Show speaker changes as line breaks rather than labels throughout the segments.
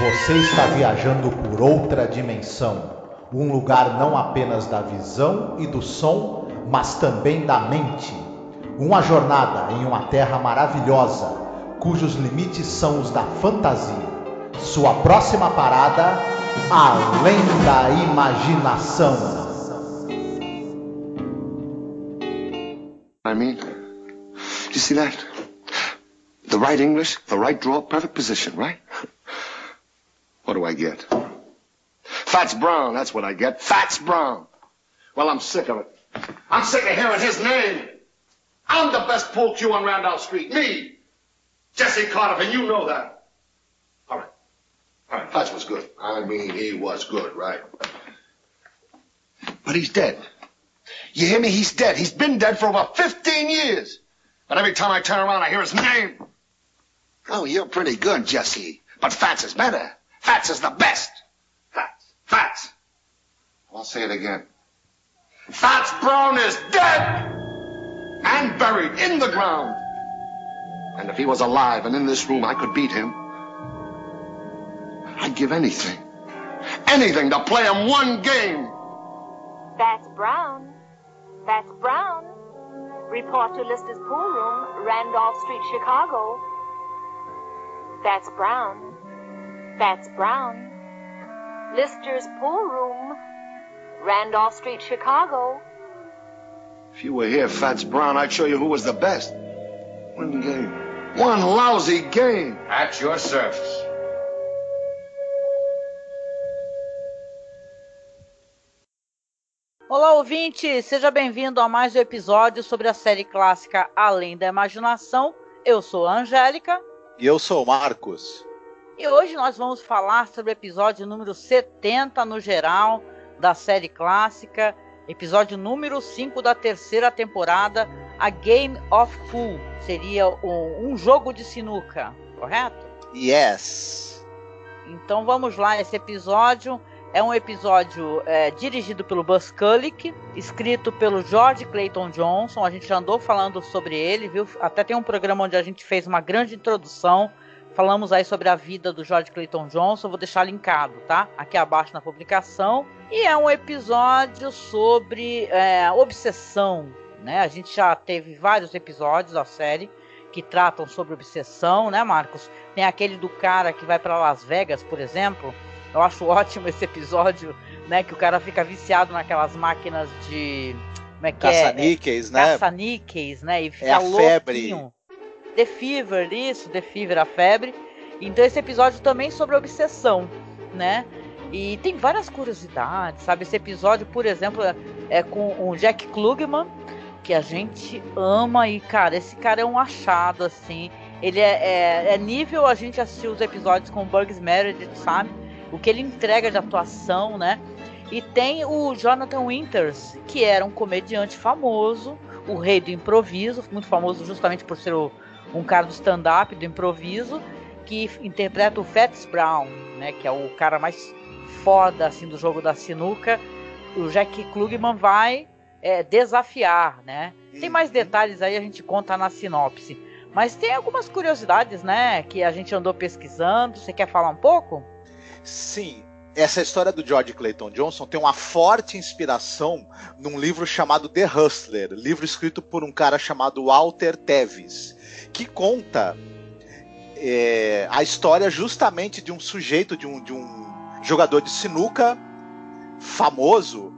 Você está viajando por outra dimensão, um lugar não apenas da visão e do som, mas também da mente. Uma jornada em uma terra maravilhosa, cujos limites são os da fantasia. Sua próxima parada, além da imaginação.
I mean, you see that? The right English, the right draw, perfect position, right? What do I get? Fats Brown, that's what I get. Fats Brown. Well, I'm sick of it. I'm sick of hearing his name. I'm the best pool cue on Randolph Street. Me, Jesse Carter, and you know that. All right, Fats was good. I mean, he was good, right? But he's dead. You hear me? He's dead. He's been dead for over 15 years. And every time I turn around, I hear his name. Oh, you're pretty good, Jesse. But Fats is better. Fats is the best. Fats. I'll say it again. Fats Brown is dead and buried in the ground. And if he was alive and in this room, I could beat him. I'd give anything. Anything to play him one game.
Fats Brown. Fats Brown. Report to Lister's Pool Room, Randolph Street, Chicago. Fats Brown. Fats Brown. Lister's Pool Room, Randolph Street, Chicago.
If you were here, Fats Brown, I'd show you who was the best. One game. One lousy game.
At your service.
Olá, ouvinte! Seja bem-vindo a mais um episódio sobre a série clássica Além da Imaginação. Eu sou a Angélica.
E eu sou o Marcos.
E hoje nós vamos falar sobre o episódio número 70 no geral da série clássica, episódio número 5 da terceira temporada, A Game of Pool. Seria um jogo de sinuca, correto?
Yes!
Então vamos lá, esse episódio é um episódio dirigido pelo Buzz Kulick, escrito pelo George Clayton Johnson. A gente já andou falando sobre ele, viu? Até tem um programa onde a gente fez uma grande introdução. Falamos aí sobre a vida do George Clayton Johnson, vou deixar linkado, tá? Aqui abaixo na publicação. E é um episódio sobre obsessão, né? A gente já teve vários episódios da série que tratam sobre obsessão, né, Marcos? Tem aquele do cara que vai para Las Vegas, por exemplo. Eu acho ótimo esse episódio, né? Que o cara fica viciado naquelas máquinas de... Como é que
caça-níqueis, né?
Caça-níqueis, né? E fica
é a
louquinho.
Febre.
The Fever, a febre. Então esse episódio também sobre obsessão, né? E tem várias curiosidades, sabe? Esse episódio, por exemplo, é com o Jack Klugman, que a gente ama. E, cara, esse cara é um achado, assim. Ele é nível a gente assistir os episódios com o Burgess Meredith, sabe? O que ele entrega de atuação, né? E tem o Jonathan Winters, que era um comediante famoso, o rei do improviso, muito famoso justamente por ser um cara do stand-up, do improviso, que interpreta o Fats Brown, né, que é o cara mais foda assim, do jogo da sinuca. O Jack Klugman vai desafiar, né? Tem mais detalhes aí, a gente conta na sinopse. Mas tem algumas curiosidades, né, que a gente andou pesquisando. Você quer falar um pouco?
Sim. Essa história do George Clayton Johnson tem uma forte inspiração num livro chamado The Hustler, livro escrito por um cara chamado Walter Tevis, que conta a história justamente de um sujeito, de um jogador de sinuca famoso,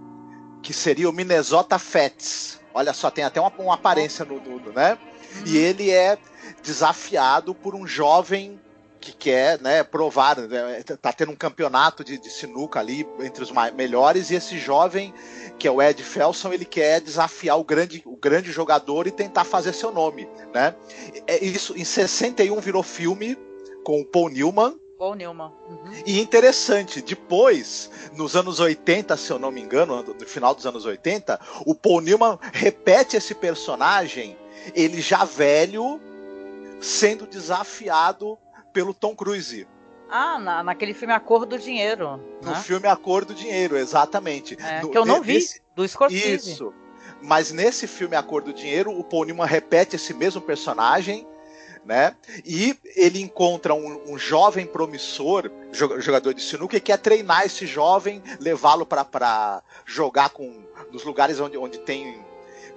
que seria o Minnesota Fats. Olha só, tem até uma aparência no né? E ele é desafiado por um jovem que quer, né, provar, né, tá tendo um campeonato de sinuca ali entre os melhores, e esse jovem, que é o Ed Felson, ele quer desafiar o grande jogador e tentar fazer seu nome, né? Isso em 61 virou filme com o Paul Newman.
Uhum.
E interessante, depois, nos anos 80, se eu não me engano, no final dos anos 80, o Paul Newman repete esse personagem, ele já velho, sendo desafiado pelo Tom Cruise.
Naquele filme A Cor do Dinheiro.
No
né?
filme A Cor do Dinheiro, exatamente.
Que eu não vi, do Scorsese.
Isso. Mas nesse filme A Cor do Dinheiro, o Paul Newman repete esse mesmo personagem, né? E ele encontra um jovem promissor, jogador de sinuca, e quer treinar esse jovem, levá-lo para jogar nos lugares onde tem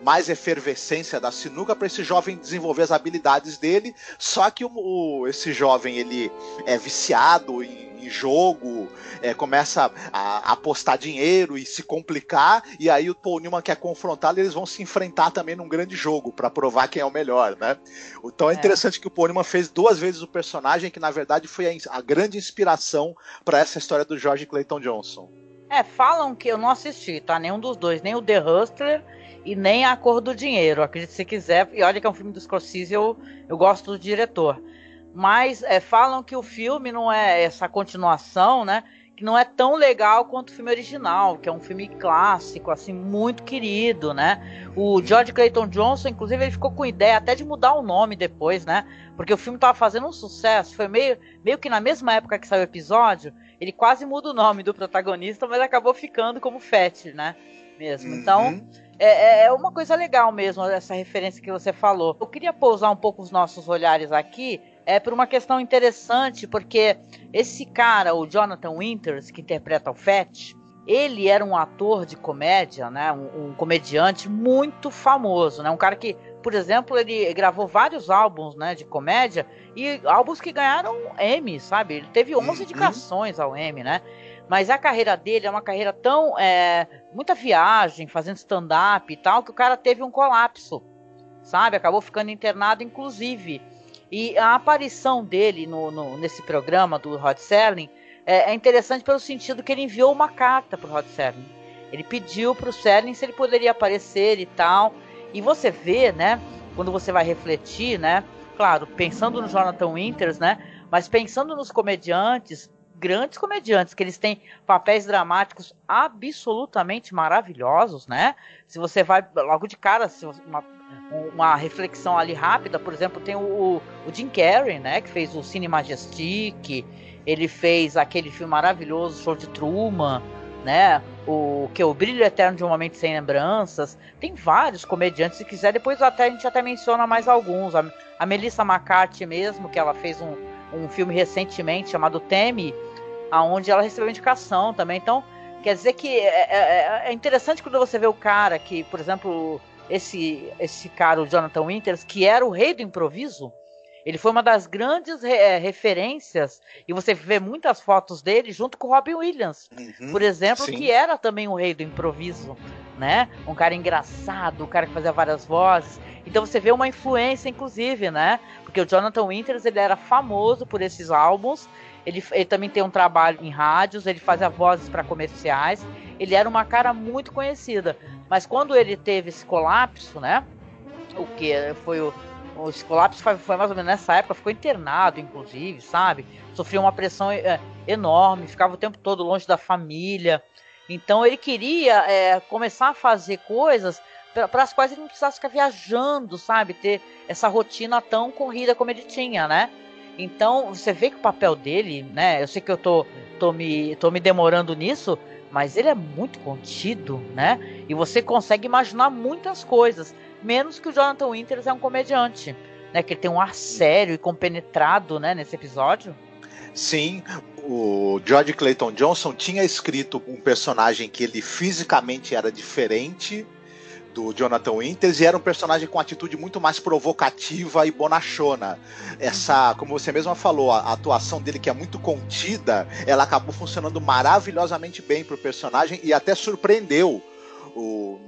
mais efervescência da sinuca, para esse jovem desenvolver as habilidades dele. Só que esse jovem, ele é viciado em jogo, começa a apostar dinheiro e se complicar, e aí o Paul Newman quer confrontá-lo, e eles vão se enfrentar também num grande jogo para provar quem é o melhor, né? Então é interessante que o Paul Newman fez 2 vezes o personagem, que na verdade foi a grande inspiração para essa história do George Clayton Johnson.
Falam que eu não assisti, tá? Nenhum dos dois, nem o The Hustler e nem A Cor do Dinheiro, acredite se quiser, e olha que é um filme do Scorsese, eu gosto do diretor. Mas falam que o filme não é essa continuação, né? Que não é tão legal quanto o filme original, que é um filme clássico, assim, muito querido, né? O George Clayton Johnson, inclusive, ele ficou com ideia até de mudar o nome depois, né? Porque o filme tava fazendo um sucesso, foi meio que na mesma época que saiu o episódio, ele quase muda o nome do protagonista, mas acabou ficando como Fat, né? Mesmo. Então, é uma coisa legal mesmo, essa referência que você falou. Eu queria pousar um pouco os nossos olhares aqui, por uma questão interessante, porque esse cara, o Jonathan Winters, que interpreta o Fat, ele era um ator de comédia, né, um comediante muito famoso, né, um cara que, por exemplo, ele gravou vários álbuns, né, de comédia, e álbuns que ganharam Emmy, sabe? Ele teve 11 indicações ao Emmy, né? Mas a carreira dele é uma carreira tão... muita viagem, fazendo stand-up e tal, que o cara teve um colapso, sabe? Acabou ficando internado, inclusive. E a aparição dele nesse programa do Rod Serling é interessante pelo sentido que ele enviou uma carta pro Rod Serling. Ele pediu pro Serling se ele poderia aparecer e tal. E você vê, né, quando você vai refletir, né, claro, pensando no Jonathan Winters, né, mas pensando nos comediantes, grandes comediantes, que eles têm papéis dramáticos absolutamente maravilhosos, né? Se você vai logo de cara, uma reflexão ali rápida, por exemplo, tem o Jim Carrey, né, que fez o Cine Majestic, ele fez aquele filme maravilhoso, Show de Truman, né, o Brilho Eterno de uma Mente Sem Lembranças. Tem vários comediantes, se quiser, depois a gente até menciona mais alguns. A Melissa McCarthy mesmo, que ela fez um filme recentemente chamado Tammy, aonde ela recebeu indicação também. Então, quer dizer que é interessante quando você vê o cara que, por exemplo, esse cara, o Jonathan Winters, que era o rei do improviso, ele foi uma das grandes referências, e você vê muitas fotos dele junto com o Robin Williams, por exemplo, sim, que era também o rei do improviso, né? Um cara engraçado, um cara que fazia várias vozes. Então você vê uma influência, inclusive, né? Porque o Jonathan Winters, ele era famoso por esses álbuns. Ele também tem um trabalho em rádios, ele fazia vozes para comerciais. Ele era uma cara muito conhecida. Mas quando ele teve esse colapso, né? Esse colapso foi mais ou menos nessa época, ficou internado, inclusive, sabe? Sofreu uma pressão enorme, ficava o tempo todo longe da família. Então ele queria começar a fazer coisas para as quais ele não precisasse ficar viajando, sabe? Ter essa rotina tão corrida como ele tinha, né? Então você vê que o papel dele, né? Eu sei que eu tô me demorando nisso, mas ele é muito contido, né? E você consegue imaginar muitas coisas, menos que o Jonathan Winters é um comediante, né? Que ele tem um ar sério e compenetrado, né? Nesse episódio.
Sim, o George Clayton Johnson tinha escrito um personagem que ele fisicamente era diferente do Jonathan Winters, e era um personagem com atitude muito mais provocativa e bonachona. Essa, como você mesma falou, a atuação dele, que é muito contida, ela acabou funcionando maravilhosamente bem pro personagem e até surpreendeu.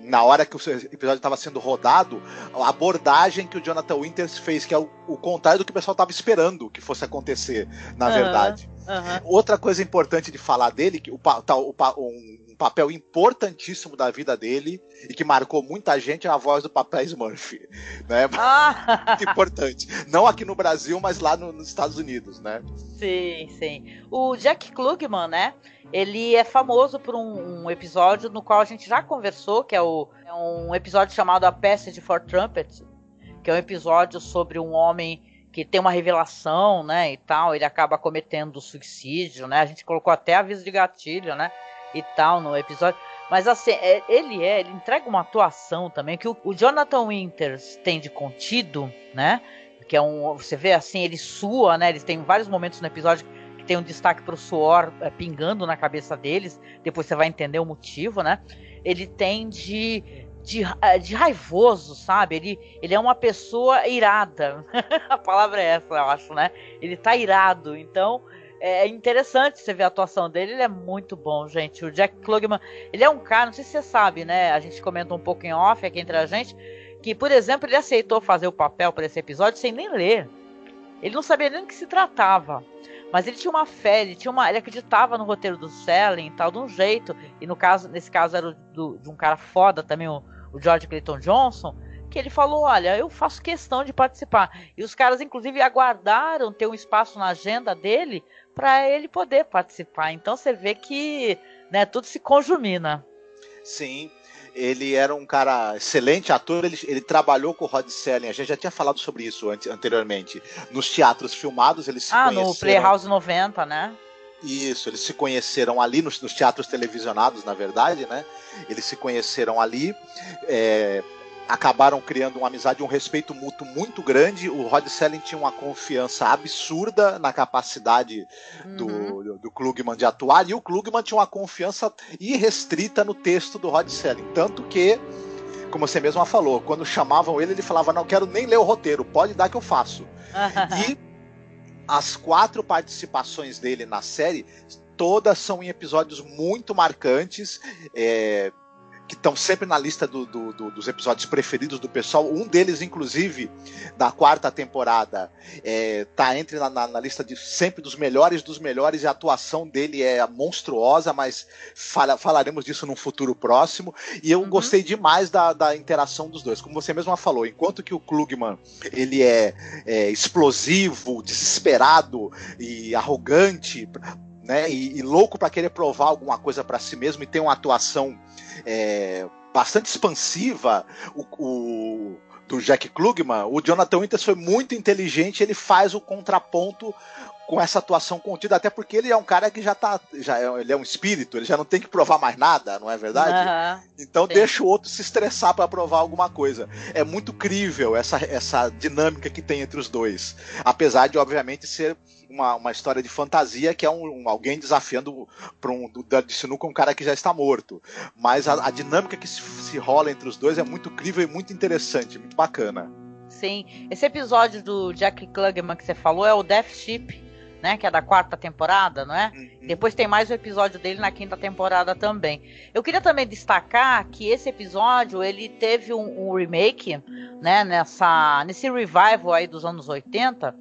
Na hora que o episódio estava sendo rodado, a abordagem que o Jonathan Winters fez, que é o contrário do que o pessoal estava esperando que fosse acontecer, na verdade. Outra coisa importante de falar dele, que um papel importantíssimo da vida dele e que marcou muita gente, é a voz do Papai Smurf, né? Muito importante. Não aqui no Brasil, mas lá nos Estados Unidos, né?
Sim, sim. O Jack Klugman, né? Ele é famoso por um episódio no qual a gente já conversou, que é um episódio chamado A Passage for Trumpet, que é um episódio sobre um homem que tem uma revelação, né, e tal, ele acaba cometendo suicídio, né? A gente colocou até aviso de gatilho, né? E tal no episódio, mas assim, ele entrega uma atuação também que o Jonathan Winters tem de contido, né? que é você vê assim, ele sua, né? Eles têm vários momentos no episódio que tem um destaque pro suor pingando na cabeça deles. Depois você vai entender o motivo, né? Ele tem de raivoso, sabe? Ele é uma pessoa irada. A palavra é essa, eu acho, né? Ele tá irado. Então, é interessante você ver a atuação dele. Ele é muito bom, gente. O Jack Klugman, ele é um cara, não sei se você sabe, né? A gente comentou um pouco em off aqui entre a gente, que, por exemplo, ele aceitou fazer o papel para esse episódio sem nem ler. Ele não sabia nem do que se tratava. Mas ele tinha uma fé, ele acreditava no roteiro do Selig e tal, de um jeito. E nesse caso era de um cara foda também, o George Clayton Johnson, que ele falou, olha, eu faço questão de participar. E os caras, inclusive, aguardaram ter um espaço na agenda dele para ele poder participar. Então você vê que, né, tudo se conjumina.
Sim. Ele era um cara excelente ator, ele trabalhou com o Rod Serling, a gente já tinha falado sobre isso anteriormente. Nos teatros filmados, eles se conheceram...
no Playhouse 90, né?
Isso, eles se conheceram ali, nos teatros televisionados, na verdade, né? Eles se conheceram ali, acabaram criando uma amizade, um respeito mútuo muito grande. O Rod Serling tinha uma confiança absurda na capacidade do Klugman de atuar, e o Klugman tinha uma confiança irrestrita no texto do Rod Serling. Tanto que, como você mesma falou, quando chamavam ele falava, não quero nem ler o roteiro, pode dar que eu faço. E as 4 participações dele na série, todas são em episódios muito marcantes, que estão sempre na lista dos episódios preferidos do pessoal. Um deles, inclusive, da 4ª temporada, tá na lista de sempre dos melhores, e a atuação dele é monstruosa, mas falaremos disso num futuro próximo. E eu gostei demais da interação dos dois. Como você mesma falou, enquanto que o Klugman, ele é explosivo, desesperado e arrogante, né, e louco para querer provar alguma coisa para si mesmo, e tem uma atuação bastante expansiva, do Jack Klugman, o Jonathan Winters foi muito inteligente, ele faz o contraponto com essa atuação contida, até porque ele é um cara que ele é um espírito, ele já não tem que provar mais nada, não é verdade? Então sim, deixa o outro se estressar para provar alguma coisa. É muito crível essa dinâmica que tem entre os dois, apesar de, obviamente, ser uma história de fantasia, que é alguém desafiando para de sinuca um cara que já está morto. Mas a dinâmica que se rola entre os dois é muito crível e muito interessante, muito bacana.
Sim, esse episódio do Jack Klugman que você falou é o Death Ship, né, que é da 4ª temporada, não é? Depois tem mais um episódio dele na 5ª temporada também. Eu queria também destacar que esse episódio, ele teve um remake, né, nesse revival aí dos anos 80,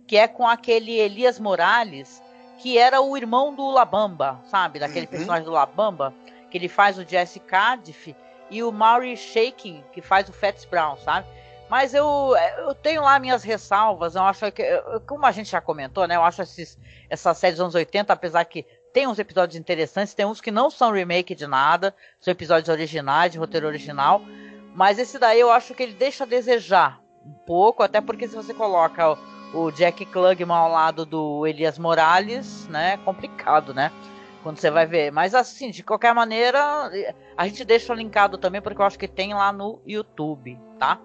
que é com aquele Elias Morales, que era o irmão do La Bamba, sabe? Daquele personagem do La Bamba, que ele faz o Jesse Cardiff, e o Maury Shaking, que faz o Fats Brown, sabe? Mas eu tenho lá minhas ressalvas. Eu acho que, como a gente já comentou, né? Eu acho essa série dos anos 80, apesar que tem uns episódios interessantes, tem uns que não são remake de nada, são episódios originais, de roteiro original. Mas esse daí eu acho que ele deixa a desejar um pouco, até porque se você coloca o Jack Klugman ao lado do Elias Morales, né? É complicado, né? Quando você vai ver. Mas assim, de qualquer maneira, a gente deixa linkado também, porque eu acho que tem lá no YouTube, tá?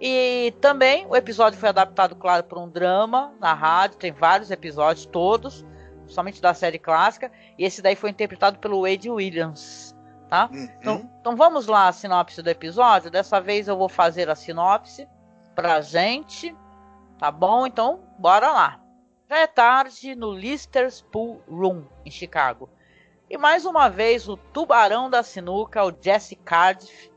E também o episódio foi adaptado, claro, para um drama na rádio. Tem vários episódios, todos, somente da série clássica. E esse daí foi interpretado pelo Wade Williams, tá? Então vamos lá, a sinopse do episódio. Dessa vez eu vou fazer a sinopse pra gente, tá bom? Então, bora lá. Já é tarde no Lister's Pool Room, em Chicago. E mais uma vez o tubarão da sinuca, o Jesse Cardiff,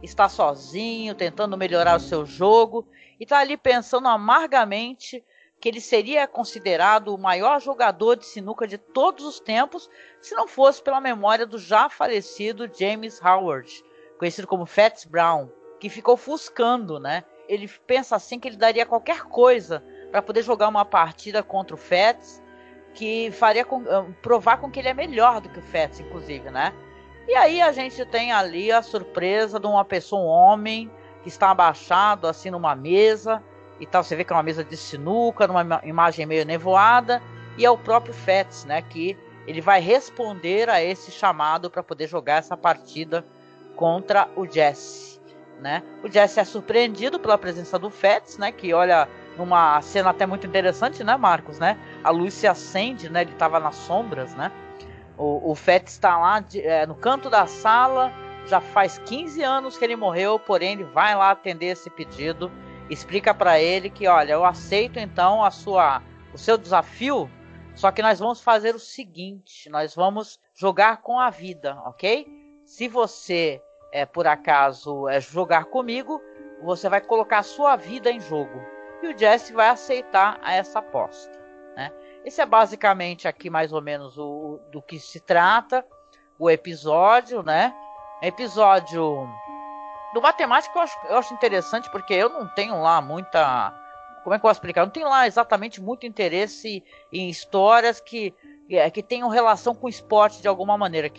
está sozinho, tentando melhorar o seu jogo, e está ali pensando amargamente que ele seria considerado o maior jogador de sinuca de todos os tempos, se não fosse pela memória do já falecido James Howard, conhecido como Fats Brown, que ficou ofuscando, né? Ele pensa assim que ele daria qualquer coisa para poder jogar uma partida contra o Fats, que faria provar com que ele é melhor do que o Fats, inclusive, né? E aí a gente tem ali a surpresa de uma pessoa, um homem, que está abaixado assim numa mesa e tal. Você vê que é uma mesa de sinuca, numa imagem meio nevoada, e é o próprio Fats, né? Que ele vai responder a esse chamado para poder jogar essa partida contra o Jesse, né? O Jesse é surpreendido pela presença do Fats, né? Que olha numa cena até muito interessante, né, Marcos, né? A luz se acende, né? Ele estava nas sombras, né? O Fett está lá no canto da sala, já faz 15 anos que ele morreu, porém ele vai lá atender esse pedido, explica para ele que, olha, eu aceito então o seu desafio, só que nós vamos fazer o seguinte, nós vamos jogar com a vida, ok? Se você, por acaso, jogar comigo, você vai colocar a sua vida em jogo. E o Jesse vai aceitar essa aposta, né? Esse é basicamente aqui mais ou menos do que se trata o episódio, né? Episódio do matemático eu acho interessante porque eu não tenho lá muita... Como é que eu vou explicar? Eu não tenho lá exatamente muito interesse em histórias que tenham relação com esporte de alguma maneira.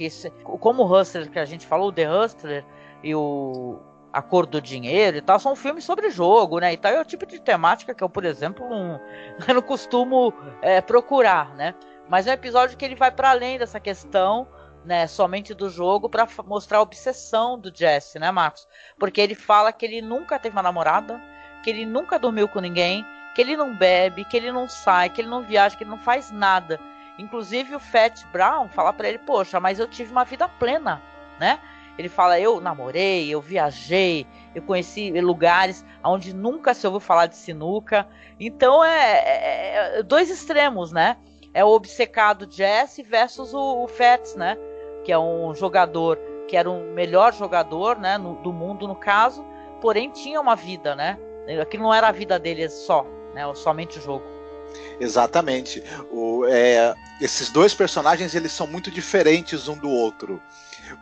Como o Hustler que a gente falou, o The Hustler e A Cor do Dinheiro e tal, são filmes sobre jogo, né? E tal, é o tipo de temática que eu, por exemplo, eu não costumo procurar, né? Mas é um episódio que ele vai para além dessa questão, né, somente do jogo, para mostrar a obsessão do Jesse, né, Marcos? Porque ele fala que ele nunca teve uma namorada, que ele nunca dormiu com ninguém, que ele não bebe, que ele não sai, que ele não viaja, que ele não faz nada. Inclusive o Fats Brown fala para ele, poxa, mas eu tive uma vida plena, né? Ele fala, eu namorei, eu viajei, eu conheci lugares onde nunca se ouviu falar de sinuca. Então é dois extremos, né? É o obcecado Jesse versus o Fats, né? Que é um jogador, que era o melhor jogador, né, do mundo no caso, porém tinha uma vida, né? Aquilo não era a vida dele só, né? Somente o jogo.
Exatamente. Esses dois personagens, eles são muito diferentes um do outro.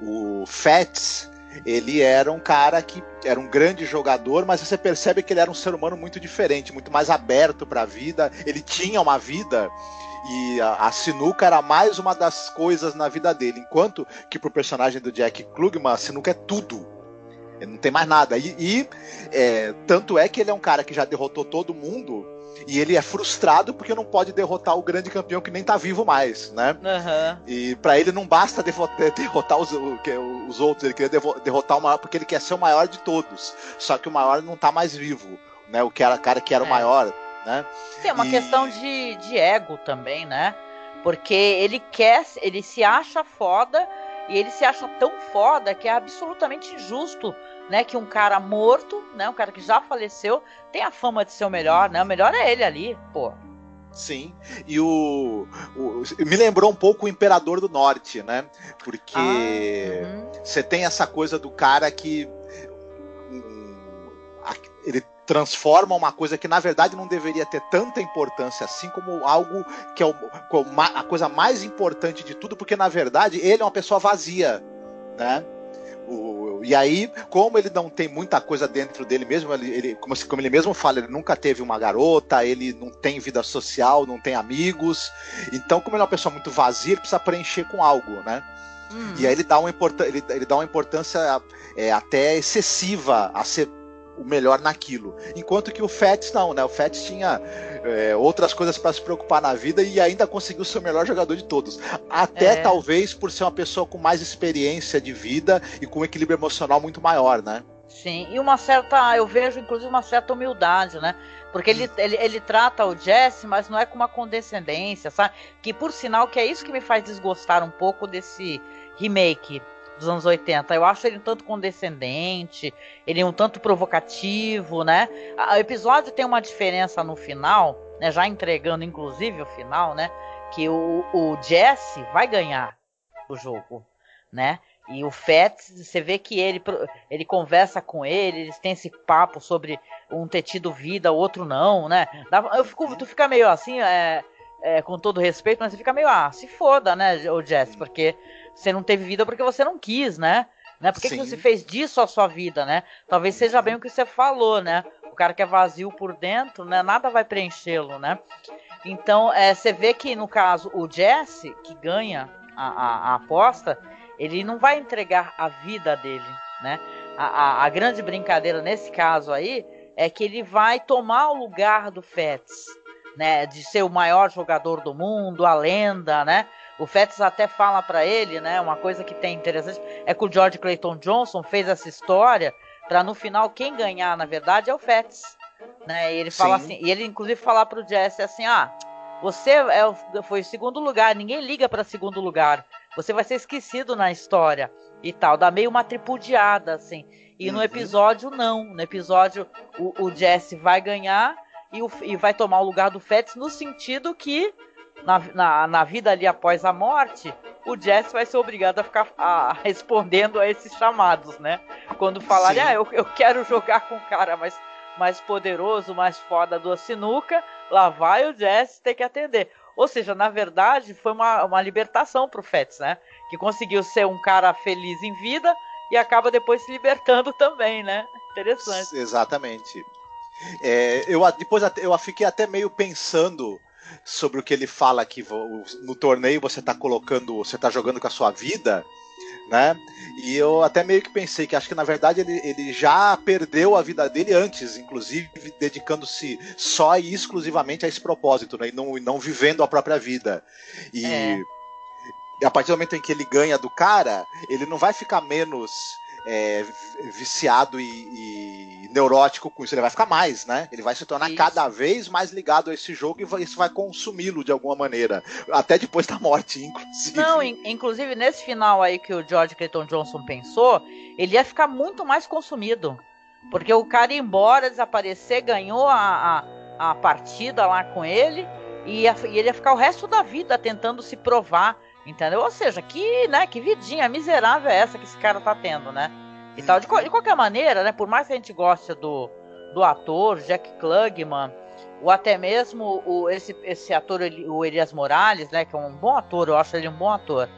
O Fats, ele era um cara que era um grande jogador, mas você percebe que ele era um ser humano muito diferente, muito mais aberto para a vida. Ele tinha uma vida e a sinuca era mais uma das coisas na vida dele, enquanto que pro personagem do Jack Klugman, a sinuca é tudo. Ele não tem mais nada. Tanto é que ele é um cara que já derrotou todo mundo e ele é frustrado porque não pode derrotar o grande campeão que nem tá vivo mais, né?
Uhum.
E pra ele não basta derrotar os outros, ele queria derrotar o maior porque ele quer ser o maior de todos. Só que o maior não tá mais vivo, né? O cara que era o maior, né?
Tem uma questão de ego também, né? Porque ele se acha foda e ele se acha tão foda que é absolutamente injusto, né, que um cara morto, né, um cara que já faleceu, tem a fama de ser o melhor, né? O melhor é ele ali, pô.
Sim, e me lembrou um pouco o Imperador do Norte, né? Porque você tem essa coisa do cara que ele transforma uma coisa que na verdade não deveria ter tanta importância assim, como algo que é a coisa mais importante de tudo, porque na verdade ele é uma pessoa vazia, né? E aí, como ele não tem muita coisa dentro dele mesmo, como ele mesmo fala, ele nunca teve uma garota, ele não tem vida social, não tem amigos, então como ele é uma pessoa muito vazia, ele precisa preencher com algo, né? E aí ele dá uma importância até excessiva a ser o melhor naquilo, enquanto que o Fats não, né? O Fats tinha outras coisas para se preocupar na vida e ainda conseguiu ser o melhor jogador de todos, até talvez por ser uma pessoa com mais experiência de vida e com um equilíbrio emocional muito maior, né?
Sim, e eu vejo inclusive uma certa humildade, né? Porque ele trata o Jesse, mas não é com uma condescendência, sabe? Que por sinal que é isso que me faz desgostar um pouco desse remake dos anos 80. Eu acho ele um tanto condescendente, ele é um tanto provocativo, né? O episódio tem uma diferença no final, né? Já entregando inclusive o final, né? Que o Jesse vai ganhar o jogo, né? E o Fats, você vê que ele conversa com ele, eles têm esse papo sobre um ter tido vida, o outro não, né? Tu fica meio assim, com todo respeito, mas você fica meio, se foda, né, o Jesse, porque você não teve vida porque você não quis, né? Por que você fez disso a sua vida, né? Talvez seja bem o que você falou, né? O cara que é vazio por dentro, né? Nada vai preenchê-lo, né? Então, você vê que, no caso, o Jesse, que ganha a aposta, ele não vai entregar a vida dele, né? A grande brincadeira nesse caso aí é que ele vai tomar o lugar do Fats, né? De ser o maior jogador do mundo, a lenda, né? O Fats até fala pra ele, né? Uma coisa que tem interessante é que o George Clayton Johnson fez essa história pra no final quem ganhar, na verdade, é o Fats. né? E ele fala assim, e ele inclusive fala pro Jesse assim, você foi segundo lugar, ninguém liga para segundo lugar, você vai ser esquecido na história e tal, dá meio uma tripudiada assim. E no episódio não, no episódio o Jesse vai ganhar e vai tomar o lugar do Fats, no sentido que na vida ali após a morte, o Jesse vai ser obrigado a ficar respondendo a esses chamados, né? Quando falarem, eu quero jogar com o cara mais poderoso, mais foda do sinuca, lá vai o Jesse ter que atender. Ou seja, na verdade, foi uma libertação pro Fats, né? Que conseguiu ser um cara feliz em vida e acaba depois se libertando também, né? Interessante.
Exatamente. Depois eu fiquei até meio pensando sobre o que ele fala que no torneio você tá jogando com a sua vida, né? E eu até meio que pensei que acho que na verdade ele já perdeu a vida dele antes, inclusive dedicando-se só e exclusivamente a esse propósito, né? E não vivendo a própria vida. E a partir do momento em que ele ganha do cara, ele não vai ficar menos viciado e neurótico com isso, ele vai ficar mais, né? Ele vai se tornar cada vez mais ligado a esse jogo e isso vai consumi-lo de alguma maneira, até depois da morte, inclusive.
Não, inclusive nesse final aí que o George Clayton Johnson pensou, ele ia ficar muito mais consumido, porque o cara ia embora, desaparecer, ganhou a partida lá com ele e ele ia ficar o resto da vida tentando se provar, entendeu? Ou seja, que vidinha miserável é essa que esse cara tá tendo, né? E tal. De qualquer maneira, né? Por mais que a gente goste do ator, Jack Klugman, ou até mesmo esse ator, o Elias Morales, né? Que é um bom ator, eu acho ele um bom ator.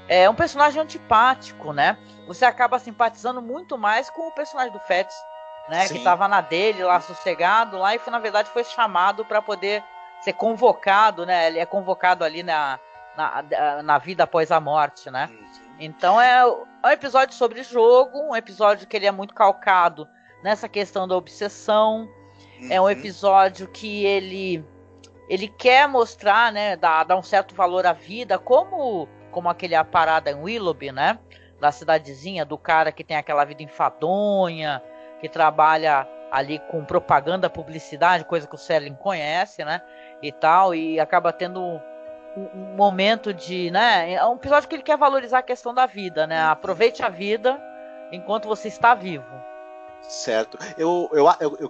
É um personagem antipático, né? Você acaba simpatizando muito mais com o personagem do Fats, né? Sim. Que tava na dele lá, sossegado, lá, e na verdade foi chamado para poder ser convocado, né? Ele é convocado ali na vida após a morte, né? Então é um episódio sobre jogo, um episódio que ele é muito calcado nessa questão da obsessão. É um episódio que ele quer mostrar, né, dar um certo valor à vida, como aquele parada em Willoughby, né? Da cidadezinha, do cara que tem aquela vida enfadonha, que trabalha ali com propaganda, publicidade, coisa que o Serling conhece, né? E tal, e acaba tendo um momento de, né? É um episódio que ele quer valorizar a questão da vida, né? Aproveite a vida enquanto você está vivo.
Certo. Eu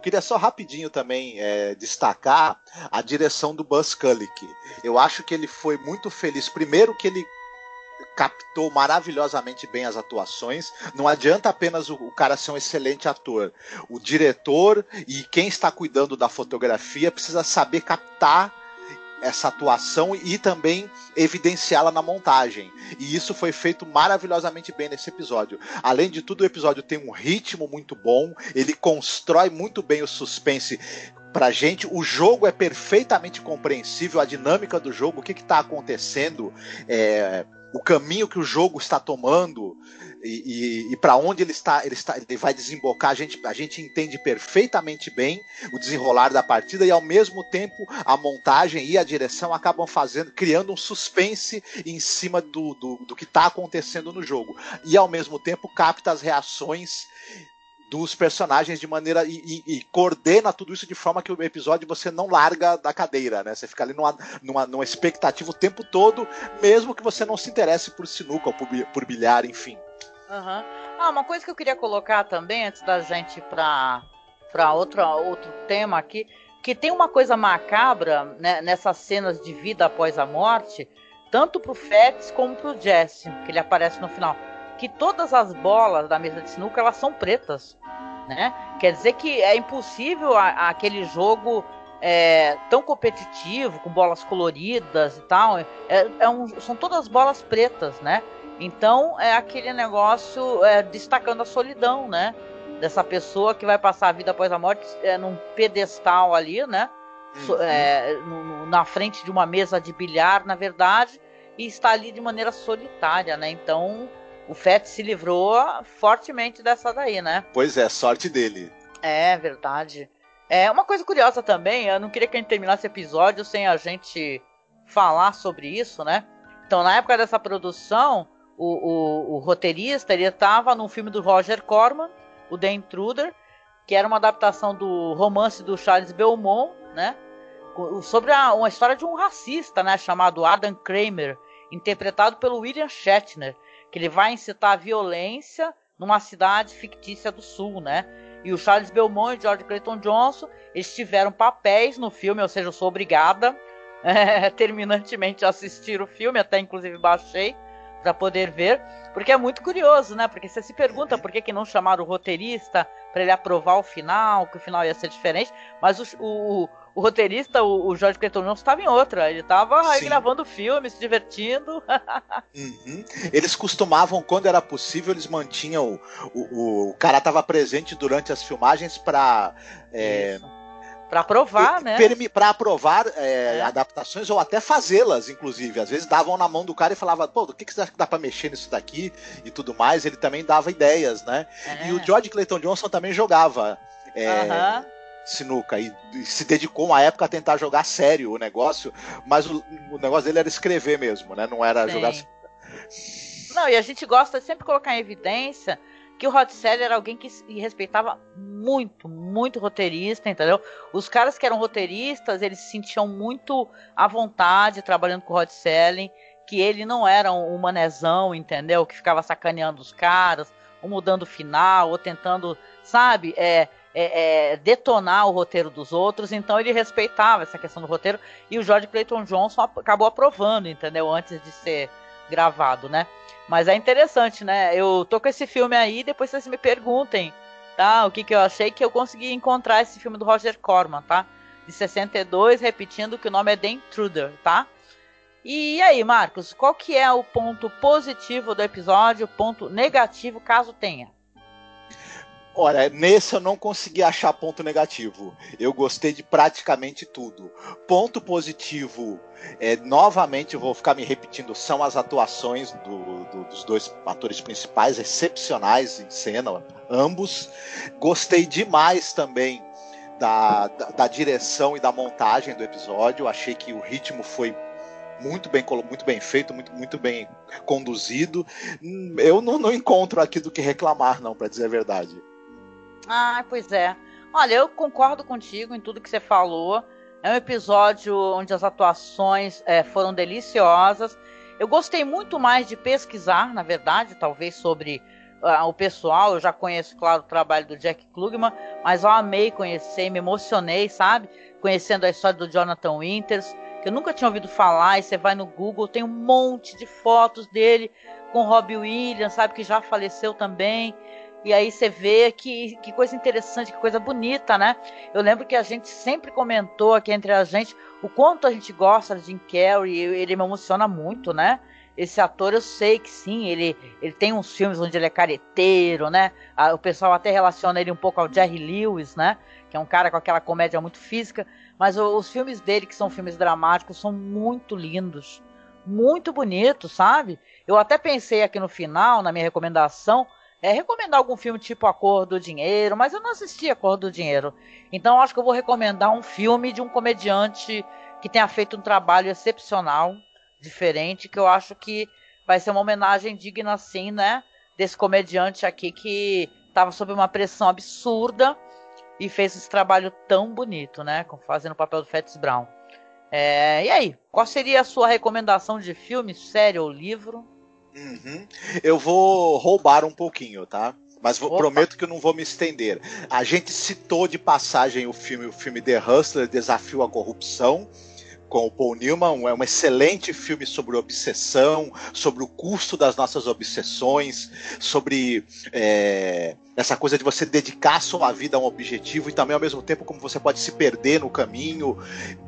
queria só rapidinho também destacar a direção do Buzz Kulick. Eu acho que ele foi muito feliz. Primeiro que ele captou maravilhosamente bem as atuações. Não adianta apenas o cara ser um excelente ator. O diretor e quem está cuidando da fotografia precisa saber captar essa atuação e também evidenciá-la na montagem. E isso foi feito maravilhosamente bem nesse episódio. Além de tudo, o episódio tem um ritmo muito bom, ele constrói muito bem o suspense pra gente. O jogo é perfeitamente compreensível, a dinâmica do jogo, o que está acontecendo, o caminho que o jogo está tomando e para onde ele vai desembocar, a gente entende perfeitamente bem o desenrolar da partida e ao mesmo tempo a montagem e a direção acabam criando um suspense em cima do que está acontecendo no jogo e ao mesmo tempo capta as reações dos personagens de maneira e coordena tudo isso de forma que o episódio você não larga da cadeira, né? Você fica ali numa expectativa o tempo todo, mesmo que você não se interesse por sinuca ou por bilhar, enfim.
Uma coisa que eu queria colocar também antes da gente ir para outro tema aqui, que tem uma coisa macabra, né, nessas cenas de vida após a morte, tanto pro Fats como pro Jesse, que ele aparece no final, que todas as bolas da mesa de sinuca elas são pretas, né? Quer dizer que é impossível aquele jogo tão competitivo, com bolas coloridas e tal, são todas bolas pretas, né? Então é aquele negócio destacando a solidão, né? Dessa pessoa que vai passar a vida após a morte num pedestal ali, né? Na frente de uma mesa de bilhar, na verdade, e está ali de maneira solitária, né? Então o Fats se livrou fortemente dessa daí, né?
Pois é, sorte dele.
É verdade. Uma coisa curiosa também, eu não queria que a gente terminasse o episódio sem a gente falar sobre isso, né? Então, na época dessa produção, o roteirista, ele estava num filme do Roger Corman, o The Intruder, que era uma adaptação do romance do Charles Beaumont, né? Sobre uma história de um racista, né? Chamado Adam Kramer, interpretado pelo William Shatner, que ele vai incitar a violência numa cidade fictícia do sul, né? E o Charles Beaumont e George Clayton Johnson, eles tiveram papéis no filme, ou seja, eu sou obrigada terminantemente a assistir o filme, até inclusive baixei para poder ver, porque é muito curioso, né? Porque você se pergunta por que não chamaram o roteirista para ele aprovar o final, que o final ia ser diferente, mas o roteirista, o George Clayton Johnson, estava em outra, ele estava gravando o filme, se divertindo.
Uhum. Eles costumavam, quando era possível, eles mantinham o cara estava presente durante as filmagens para
aprovar, né?
Para aprovar adaptações ou até fazê-las, inclusive. Às vezes davam na mão do cara e falava, pô, do que você acha que dá para mexer nisso daqui e tudo mais. Ele também dava ideias, né? E o George Clayton Johnson também jogava sinuca e se dedicou uma época a tentar jogar sério o negócio, mas o negócio dele era escrever mesmo, né? Não era jogar sinuca.
Não, e a gente gosta de sempre colocar em evidência que o Rod Serling era alguém que respeitava muito, muito roteirista, entendeu? Os caras que eram roteiristas, eles se sentiam muito à vontade trabalhando com o Rod Serling, que ele não era um manezão, entendeu? Que ficava sacaneando os caras, ou mudando o final, ou tentando, sabe, detonar o roteiro dos outros. Então ele respeitava essa questão do roteiro, e o George Clayton Johnson acabou aprovando, entendeu? Antes de ser gravado, né? Mas é interessante, né? Eu tô com esse filme aí, depois vocês me perguntem, tá? O que eu achei, que eu consegui encontrar esse filme do Roger Corman, tá? De 62, repetindo que o nome é The Intruder, tá? E aí, Marcos, qual que é o ponto positivo do episódio, o ponto negativo, caso tenha?
Olha, nesse eu não consegui achar ponto negativo. Eu gostei de praticamente tudo. Ponto positivo, novamente eu vou ficar me repetindo, são as atuações dos dois atores principais, excepcionais em cena, ambos. Gostei demais também da direção e da montagem do episódio. Achei que o ritmo foi muito bem feito, muito bem conduzido. Eu não encontro aqui do que reclamar, não, para dizer a verdade.
Ah, pois é. Olha, eu concordo contigo em tudo que você falou. É um episódio onde as atuações foram deliciosas. Eu gostei muito mais de pesquisar, na verdade, talvez sobre o pessoal. Eu já conheço, claro, o trabalho do Jack Klugman, mas eu amei conhecer, me emocionei, sabe? Conhecendo a história do Jonathan Winters, que eu nunca tinha ouvido falar, e você vai no Google, tem um monte de fotos dele com Robbie Williams, sabe, que já faleceu também. E aí você vê que coisa interessante, que coisa bonita, né? Eu lembro que a gente sempre comentou aqui entre a gente o quanto a gente gosta de Jim Carrey, ele me emociona muito, né? Esse ator, eu sei que sim, ele tem uns filmes onde ele é careteiro, né? O pessoal até relaciona ele um pouco ao Jerry Lewis, né? Que é um cara com aquela comédia muito física. Mas os filmes dele, que são filmes dramáticos, são muito lindos, muito bonitos, sabe? Eu até pensei aqui no final, na minha recomendação, recomendar algum filme tipo A Cor do Dinheiro, mas eu não assisti A Cor do Dinheiro. Então acho que eu vou recomendar um filme de um comediante que tenha feito um trabalho excepcional, diferente, que eu acho que vai ser uma homenagem digna, assim, né? Desse comediante aqui que estava sob uma pressão absurda e fez esse trabalho tão bonito, né? Fazendo o papel do Fats Brown. E aí, qual seria a sua recomendação de filme, série ou livro?
Eu vou roubar um pouquinho, tá? Mas prometo que eu não vou me estender. A gente citou de passagem o filme The Hustler, Desafio à Corrupção, com o Paul Newman. É um excelente filme sobre obsessão, sobre o custo das nossas obsessões, sobre essa coisa de você dedicar a sua vida a um objetivo e também ao mesmo tempo como você pode se perder no caminho.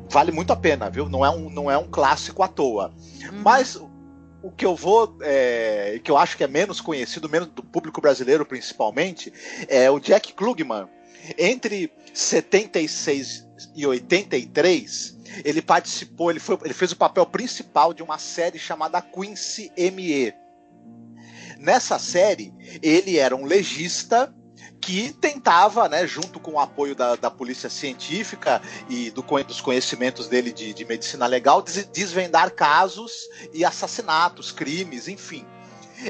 Vale muito a pena, viu? Não é um clássico à toa. Mas o que eu que eu acho que é menos conhecido, menos do público brasileiro principalmente, é o Jack Klugman. Entre 76 e 83, ele participou, ele fez o papel principal de uma série chamada Quincy M.E. Nessa série, ele era um legista que tentava, né, junto com o apoio da polícia científica e dos conhecimentos dele de medicina legal, desvendar casos e assassinatos, crimes, enfim.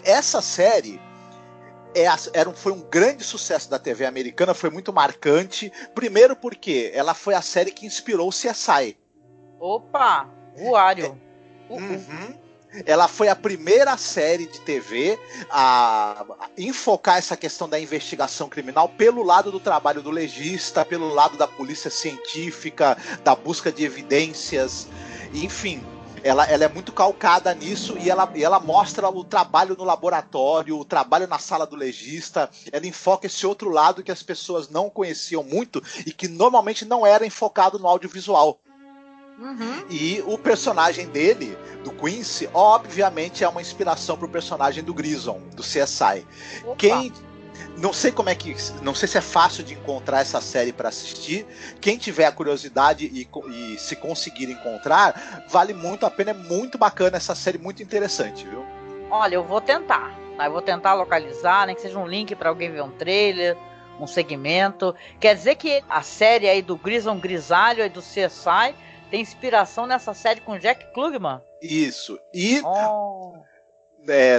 Essa série Foi um grande sucesso da TV americana, foi muito marcante. Primeiro porque ela foi a série que inspirou o CSI.
Opa, voário.
Ela foi a primeira série de TV a enfocar essa questão da investigação criminal pelo lado do trabalho do legista, pelo lado da polícia científica, da busca de evidências, enfim. Ela é muito calcada nisso e ela mostra o trabalho no laboratório, o trabalho na sala do legista. Ela enfoca esse outro lado que as pessoas não conheciam muito e que normalmente não era enfocado no audiovisual. E o personagem dele, do Quincy, obviamente é uma inspiração para o personagem do Grissom, do CSI. Não sei se é fácil de encontrar essa série para assistir. Quem tiver a curiosidade e se conseguir encontrar, vale muito a pena, é muito bacana essa série, muito interessante, viu?
Olha, eu vou tentar, tá? Eu vou tentar localizar, nem que seja um link para alguém ver um trailer, um segmento. Quer dizer que a série aí do Grissom Grisalho e do CSI tem inspiração nessa série com Jack Klugman?
Isso. E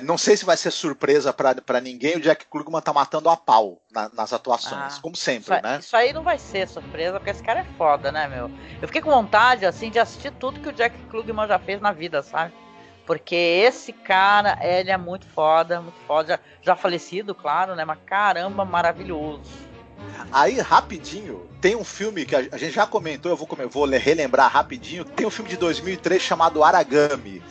não sei se vai ser surpresa pra ninguém, o Jack Klugman tá matando a pau nas atuações, como sempre, né?
Isso aí não vai ser surpresa, porque esse cara é foda, né, meu? Eu fiquei com vontade, assim, de assistir tudo que o Jack Klugman já fez na vida, sabe? Porque esse cara, ele é muito foda, já falecido, claro, né? Mas caramba, maravilhoso.
Aí, rapidinho, tem um filme que a gente já comentou, eu vou relembrar rapidinho. Tem um filme de 2003 chamado Aragami,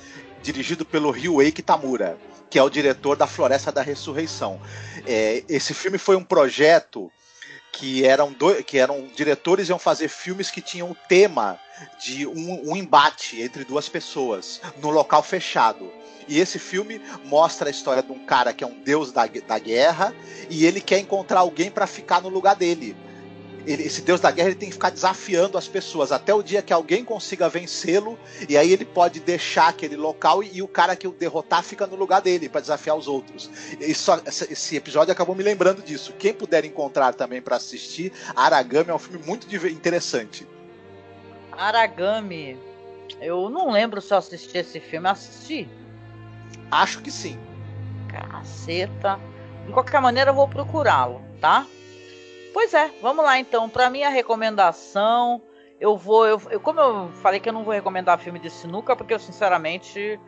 dirigido pelo Ryuei Kitamura, que é o diretor da Floresta da Ressurreição. Esse filme foi um projeto que eram diretores iam fazer filmes que tinham o tema de um embate entre duas pessoas, no local fechado. E esse filme mostra a história de um cara que é um deus da guerra e ele quer encontrar alguém para ficar no lugar dele. Esse deus da guerra ele tem que ficar desafiando as pessoas até o dia que alguém consiga vencê-lo, e aí ele pode deixar aquele local e o cara que o derrotar fica no lugar dele para desafiar os outros. Esse episódio acabou me lembrando disso. Quem puder encontrar também para assistir, Aragami é um filme muito interessante.
Aragami, eu não lembro se eu assisti esse filme. Assisti?
Acho que sim.
Caceta. De qualquer maneira eu vou procurá-lo, tá? Pois é, vamos lá então. Pra minha recomendação, como eu falei que eu não vou recomendar filme de sinuca, porque eu sinceramente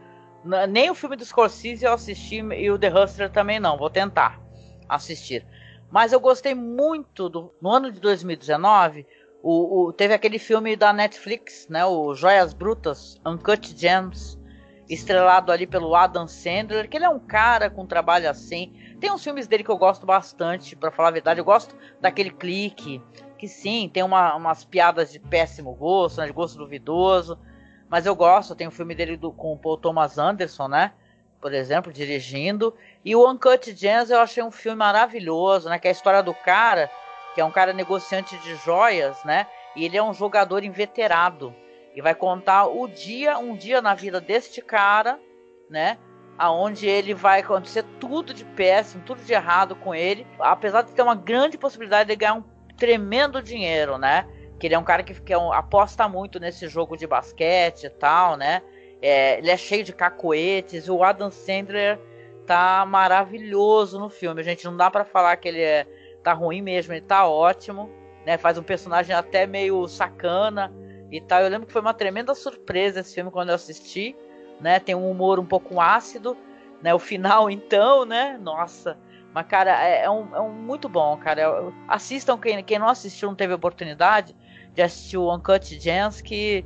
nem o filme do Scorsese eu assisti e o The Hustler também não. Vou tentar assistir. Mas eu gostei muito no ano de 2019. Teve aquele filme da Netflix, né? O Joias Brutas, Uncut Gems, estrelado ali pelo Adam Sandler, que ele é um cara com trabalho assim. Tem uns filmes dele que eu gosto bastante, pra falar a verdade. Eu gosto daquele Clique, que sim, tem umas piadas de péssimo gosto, né, de gosto duvidoso. Mas eu gosto, tem um filme dele com o Paul Thomas Anderson, né? Por exemplo, dirigindo. E o Uncut Gems eu achei um filme maravilhoso, né? Que é a história do cara, que é um cara negociante de joias, né? E ele é um jogador inveterado. E vai contar um dia na vida deste cara, né? Aonde ele vai acontecer tudo de péssimo, tudo de errado com ele. Apesar de ter uma grande possibilidade de ganhar um tremendo dinheiro, né? Que ele é um cara que aposta muito nesse jogo de basquete e tal, né? Ele é cheio de cacoetes. E o Adam Sandler tá maravilhoso no filme. Gente, não dá pra falar que ele tá ruim mesmo. Ele tá ótimo, né? Faz um personagem até meio sacana e tal. Eu lembro que foi uma tremenda surpresa esse filme quando eu assisti, né? Tem um humor um pouco ácido, né? O final, então, né? Nossa, mas cara, é um muito bom, cara. Assistam, quem não assistiu, não teve oportunidade de assistir o Uncut Gems, que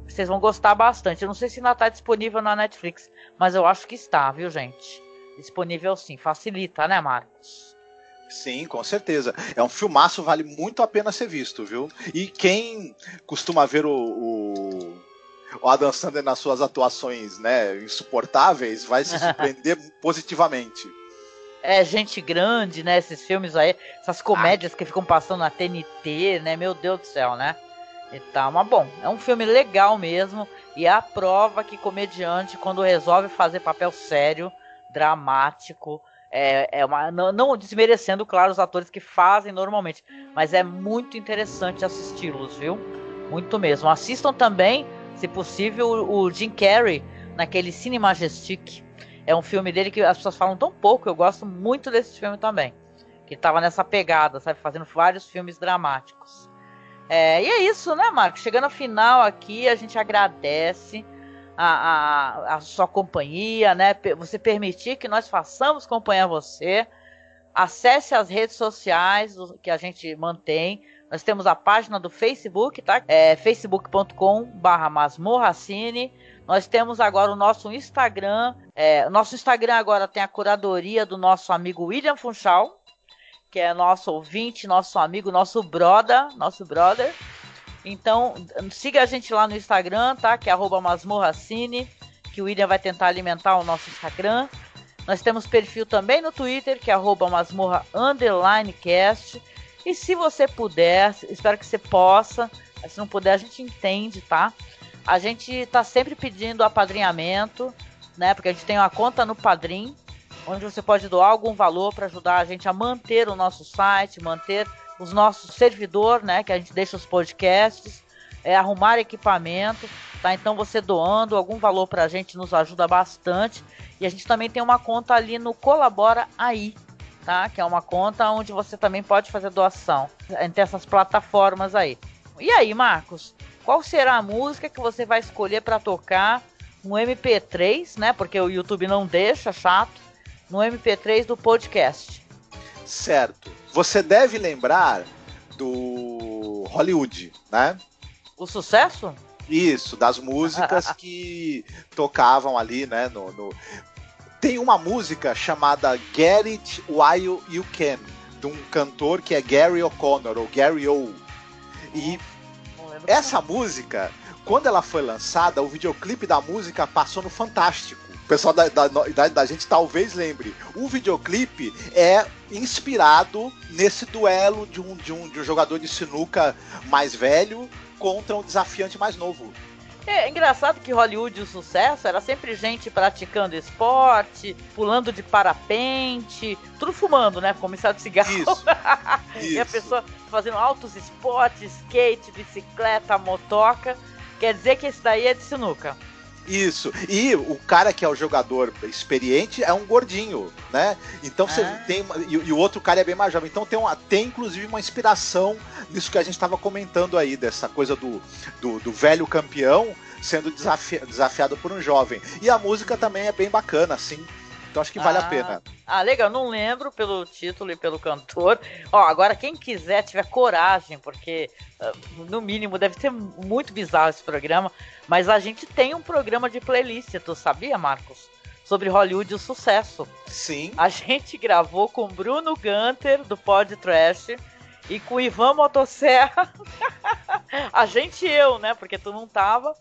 vocês vão gostar bastante. Eu não sei se ainda tá disponível na Netflix, mas eu acho que está, viu, gente? Disponível sim, facilita, né, Marcos?
Sim, com certeza. É um filmaço, vale muito a pena ser visto, viu? E quem costuma ver o Adam Sandler nas suas atuações, né, insuportáveis, vai se surpreender positivamente.
Gente grande, né, esses filmes aí, essas comédias que ficam passando na TNT, né, meu Deus do céu, né? E tá, mas bom, é um filme legal mesmo, e é a prova que comediante, quando resolve fazer papel sério, dramático, não desmerecendo, claro, os atores que fazem normalmente, mas é muito interessante assisti-los, viu? Muito mesmo. Assistam também, se possível, o Jim Carrey naquele Cine Majestic. é um filme dele que as pessoas falam tão pouco, eu gosto muito desse filme também. Que tava nessa pegada, sabe? Fazendo vários filmes dramáticos. E é isso, né, Marcos? Chegando ao final aqui, a gente agradece a sua companhia, né? Você permitir que nós façamos companhia a você. Acesse as redes sociais que a gente mantém. Nós temos a página do Facebook, tá? facebook.com/masmorracine. Nós temos agora o nosso Instagram. O nosso Instagram agora tem a curadoria do nosso amigo William Funchal, que é nosso ouvinte, nosso amigo, nosso brother. Então, siga a gente lá no Instagram, tá? Que é @masmorracine, que o William vai tentar alimentar o nosso Instagram. Nós temos perfil também no Twitter, que é @masmorra_cast. E se você puder, espero que você possa, se não puder a gente entende, tá? A gente tá sempre pedindo apadrinhamento, né? Porque a gente tem uma conta no Padrim, onde você pode doar algum valor para ajudar a gente a manter o nosso site, manter os nossos servidores, né? Que a gente deixa os podcasts, arrumar equipamento, tá? Então você doando algum valor pra gente nos ajuda bastante. E a gente também tem uma conta ali no Colabora Aí, tá? Que é uma conta onde você também pode fazer doação entre essas plataformas aí. E aí, Marcos, qual será a música que você vai escolher para tocar no MP3, né? Porque o YouTube não deixa, chato, no MP3 do podcast.
Certo. Você deve lembrar do Hollywood, né?
O sucesso?
Isso, das músicas que tocavam ali, né? Tem uma música chamada Get It While You Can, de um cantor que é Gary O'Connor, ou Gary O. E essa música, quando ela foi lançada, o videoclipe da música passou no Fantástico. O pessoal da gente talvez lembre. O videoclipe é inspirado nesse duelo de um jogador de sinuca mais velho contra um desafiante mais novo.
É engraçado que Hollywood, o sucesso, era sempre gente praticando esporte, pulando de parapente, tudo fumando, né? Comissário de cigarro.
Isso.
E a pessoa fazendo altos esportes, skate, bicicleta, motoca. Quer dizer que esse daí é de sinuca.
Isso, e o cara que é o jogador experiente é um gordinho, né? Então você tem. E o outro cara é bem mais jovem. Então tem inclusive uma inspiração nisso que a gente estava comentando aí, dessa coisa do velho campeão sendo desafiado por um jovem. E a música também é bem bacana, assim. Então acho que vale a pena.
Legal, não lembro pelo título e pelo cantor. Agora quem quiser, tiver coragem, porque no mínimo deve ser muito bizarro esse programa, mas a gente tem um programa de playlist, tu sabia, Marcos? Sobre Hollywood e o sucesso.
Sim.
A gente gravou com Bruno Gunter, do Pod Trash, e com Ivan Motosserra. A gente e eu, né, porque tu não tava.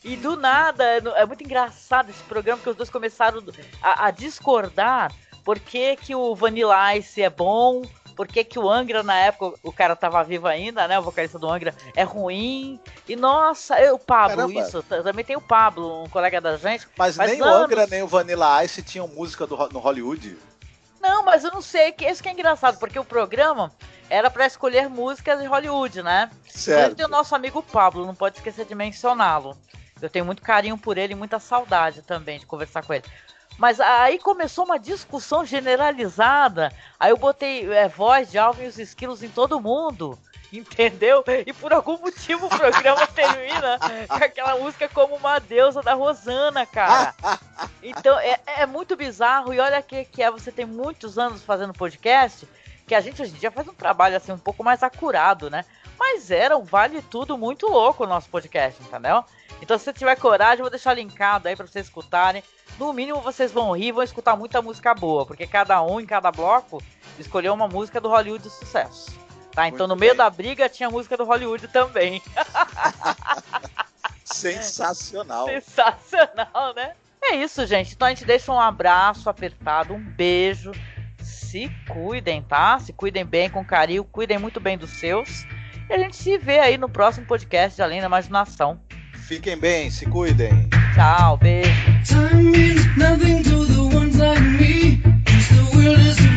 E do nada, é muito engraçado esse programa, porque os dois começaram a discordar. Por que o Vanilla Ice é bom? Por que o Angra, na época, o cara tava vivo ainda, né? O vocalista do Angra é ruim. E nossa, o Pablo, caramba. Isso. Também tem o Pablo, um colega da gente.
Mas nem o Angra, nem o Vanilla Ice tinham música no Hollywood.
Não, mas eu não sei, isso que é engraçado, porque o programa era pra escolher músicas de Hollywood, né?
Certo.
Tem o nosso amigo Pablo, não pode esquecer de mencioná-lo. Eu tenho muito carinho por ele e muita saudade também de conversar com ele. Mas aí começou uma discussão generalizada. Aí eu botei voz de Alvin e os Esquilos em todo mundo, entendeu? E por algum motivo o programa termina com aquela música Como uma Deusa da Rosana, cara. Então é muito bizarro. E olha que você tem muitos anos fazendo podcast, que a gente hoje em dia faz um trabalho assim um pouco mais acurado, né? Mas era um vale tudo muito louco o nosso podcast, entendeu? Então se você tiver coragem, eu vou deixar linkado aí pra vocês escutarem. No mínimo vocês vão rir e vão escutar muita música boa, porque cada um em cada bloco escolheu uma música do Hollywood de sucesso. Tá? Então no meio da briga tinha música do Hollywood também.
Sensacional.
Sensacional, né? É isso, gente. Então a gente deixa um abraço apertado, um beijo. Se cuidem, tá? Se cuidem bem, com carinho, cuidem muito bem dos seus. E a gente se vê aí no próximo podcast de Além da Imaginação.
Fiquem bem, se cuidem.
Tchau, beijo.
Time means nothing to the ones like me. The world is